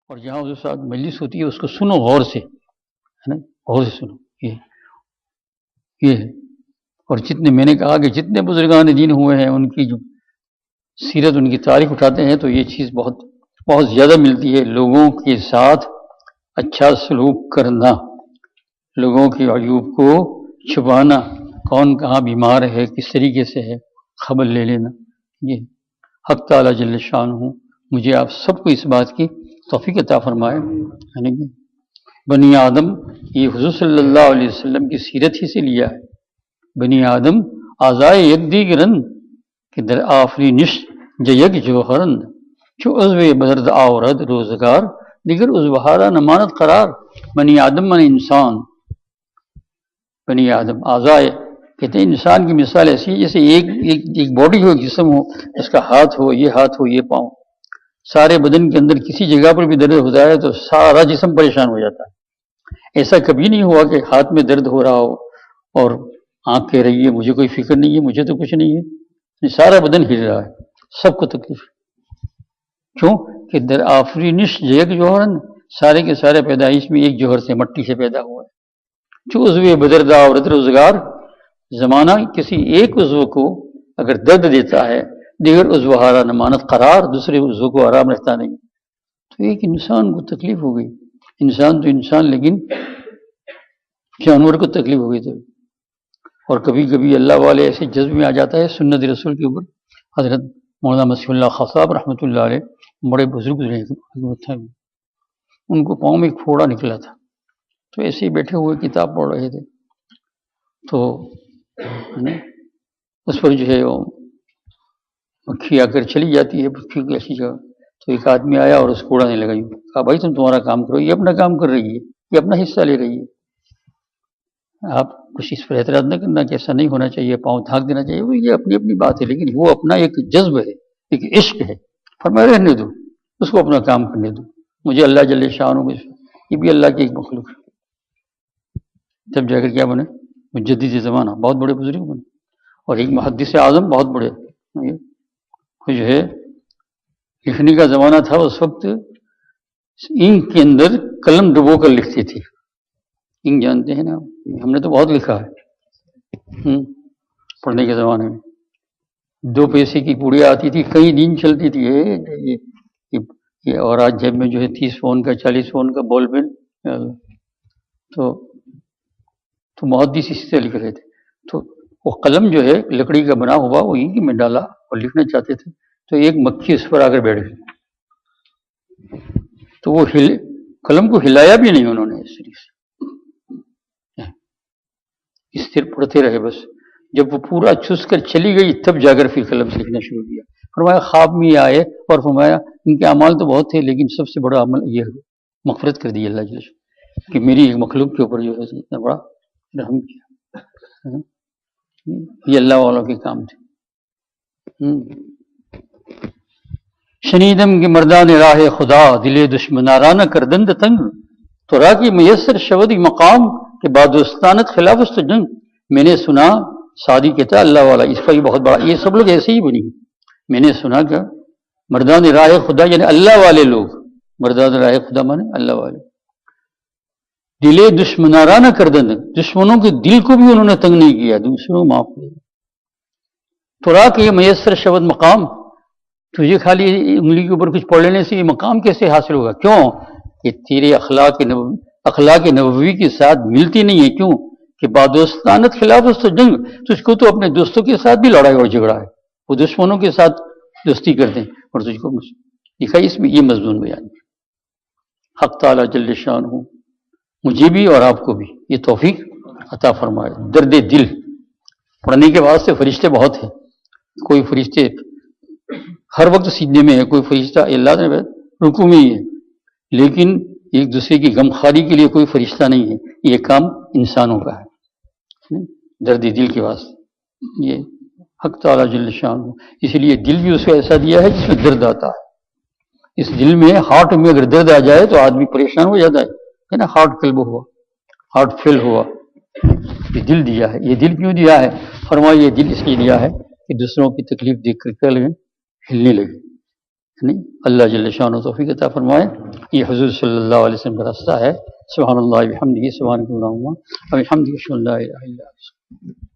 اور جہاں اس کے ساتھ مجلس ہوتی ہے اس کو سنو غور سے، ہے نا، غور سے سنو. یہ ہے. اور جتنے میں نے کہا کہ جتنے بزرگان دین ہوئے ہیں ان کی جو سیرت، ان کی تاریخ اٹھاتے ہیں تو یہ چیز بہت بہت زیادہ ملتی ہے. لوگوں کے ساتھ اچھا سلوک کرنا، لوگوں کے عیوب کو چھپانا، کون کہاں بیمار ہے، کس طریقے سے ہے، خبر لے لینا. یہ حق تعالیٰ جل شانہ مجھے آپ سب کو اس بات کی توفیق عطا فرمائے. بنی آدم یہ حضور صلی اللہ علیہ وسلم کی سیرت ہی سے لیا ہے. بنی آدم آزائے یک دیگرن کہ در آفرینش جیگ جوہرن چو عضو بدرد آورد روزگار دیگر عضوہارا نمانت قرار. بنی آدم من انسان، بنی آدم آزائے کہتے ہیں انسان کی مثال ایسی ہے جیسے ایک باڈی ہو، جسم ہو، اس کا ہاتھ ہو، یہ پاؤں، سارے بدن کے اندر کسی جگہ پر بھی درد ہوتا ہے تو سارا جسم پریشان ہو جاتا ہے. ایسا کبھی نہیں ہوا کہ ہاتھ میں درد ہو رہا ہو اور آنکھ کہہ رہی ہے مجھے کوئی فکر نہیں ہے، مجھے تو کچھ نہیں ہے. سارا بدن ہل رہا ہے، سب کو تکلیف. کیوں کہ در آفرینش جیگ جوہرن، سارے کے سارے پیدائش میں ایک جوہر سے، مٹی سے پیدا ہوا ہے. جو عضو بدردا عورت روزگار، زمانہ کسی ایک عضو کو اگر درد دیتا ہے دیگر عضو ہارا نمانت قرار، دوسرے عضو کو آرام رہتا نہیں. تو ایک انسان کو تکلیف ہو گئی، انسان تو انسان لیکن جانور کو تکلیف ہو گئی. تو اور کبھی کبھی اللہ والے ایسے جذب میں آ جاتا ہے سنت رسول کے اوپر. حضرت مولانا مسیح اللہ خان صاحب رحمۃ اللہ علیہ بڑے بزرگ تھے، ان کو پاؤں میں ایک پھوڑا نکلا تھا تو ایسے ہی بیٹھے ہوئے کتاب پڑھ رہے تھے تو اس پر جو ہے وہ مکھی آ کر چلی جاتی ہے مکھی کی ایسی جگہ. تو ایک آدمی آیا اور اس کو اڑانے لگا. کہا بھائی تم تمہارا کام کرو، یہ اپنا کام کر رہی ہے، یہ اپنا حصہ لے رہی ہے، آپ کچھ اس پر اعتراض نہ کرنا کہ ایسا نہیں ہونا چاہیے، پاؤں تھاک دینا چاہیے. وہ یہ اپنی اپنی بات ہے لیکن وہ اپنا ایک جذب ہے، ایک عشق ہے. فرمایا رہنے دو، اس کو اپنا کام کرنے دو، مجھے اللہ جل شانہ میں یہ بھی اللہ کی ایک مخلوق ہے. جب جا کر کیا بنے مجدد زمانہ، بہت بڑے بزرگ بنے. اور ایک محدث اعظم بہت بڑے جو ہے لکھنے کا زمانہ تھا اس وقت، انک کے اندر قلم ڈبو کر لکھتے تھے. انک جانتے ہیں نا، ہم نے تو بہت لکھا ہے پڑھنے کے زمانے میں. 2 پیسے کی پوڑیاں آتی تھی، کئی دن چلتی تھی. اور آج جیب میں جو ہے 30 پاؤنڈ کا 40 پاؤنڈ کا بال پین. تو محدث اسی سے لکھ رہے تھے. تو وہ قلم جو ہے لکڑی کا بنا ہوا وہ انک میں ڈالا اور لکھنا چاہتے تھے تو ایک مکھی اس پر آ کر بیٹھ گئی. تو وہ قلم کو ہلایا بھی نہیں انہوں نے، اس طریقے سے استھر پڑھتے رہے. بس جب وہ پورا چس کر چلی گئی تب جا کر پھر قلم سے لکھنا شروع کیا. فرمایا خواب میں آئے اور فرمایا ان کے اعمال تو بہت تھے لیکن سب سے بڑا عمل یہ مغفرت کر دی اللہ جل شانہ کہ میری ایک مخلوق کے اوپر جو ہے اتنا بڑا رحم کیا. یہ اللہ والوں کے کام تھے. شنیدم کی مردان راہ خدا دل دشمنارانہ کردند تنگ تو را کی میسر شودی مقام کہ بادوستانت خلاف اس جنگ. میں نے سنا، سعدی کہتا اللہ والا اس کا بھی بہت بڑا، یہ سب لوگ ایسے ہی بنی. میں نے سنا کہ مردان راہ خدا یعنی اللہ والے لوگ، مردان راہ خدا مانے اللہ والے، دل دشمنارانہ کردند، دشمنوں کے دل کو بھی انہوں نے تنگ نہیں کیا، دوسروں کو معاف کیا. تو را کہ میسر شود مقام، تجھے خالی انگلی کے اوپر کچھ پڑھ لینے سے یہ مقام کیسے حاصل ہوگا؟ کیوں کہ تیرے اخلاق نبوی کے ساتھ ملتی نہیں ہے. کیوں کہ بادوستانت خلاف اس جنگ، تجھ کو تو اپنے دوستوں کے ساتھ بھی لڑائی اور جھگڑا ہے، وہ دشمنوں کے ساتھ دوستی کرتے ہیں اور تجھ کو لکھا اس میں یہ مضمون بیان. حق تعالیٰ جل شانہ مجھے بھی اور آپ کو بھی یہ توفیق عطا فرمائے. درد دل پڑھنے کے واسطے فرشتے بہت ہیں. کوئی فرشتے ہر وقت سیدھے میں ہے، کوئی فرشتہ اللہ نے رکوع میں ہی ہے، لیکن ایک دوسرے کی غمخواری کے لیے کوئی فرشتہ نہیں ہے. یہ کام انسانوں کا ہے درد دل کے واسطے. یہ حق تعالیٰ جل شانہ، اس لیے دل بھی اس کو ایسا دیا ہے جس میں درد آتا ہے. اس دل میں ہارٹ میں اگر درد آ جائے تو آدمی پریشان ہو جاتا ہے نا. ہارٹ قلب ہوا، ہارٹ فیل ہوا. یہ دل دیا ہے. یہ دل کیوں دیا ہے؟ فرمایا یہ دل اس لیے دیا ہے کہ دوسروں کی تکلیف دیکھ کر قلب ہلنے لگے. نہیں اللہ جل شانہ توفیق عطا فرمائے. یہ حضور صلی اللہ علیہ وسلم کا راستہ ہے. سبحان اللہ بحمدہ سبحانک اللہم وبحمدک اشہد ان لا الہ الا انت.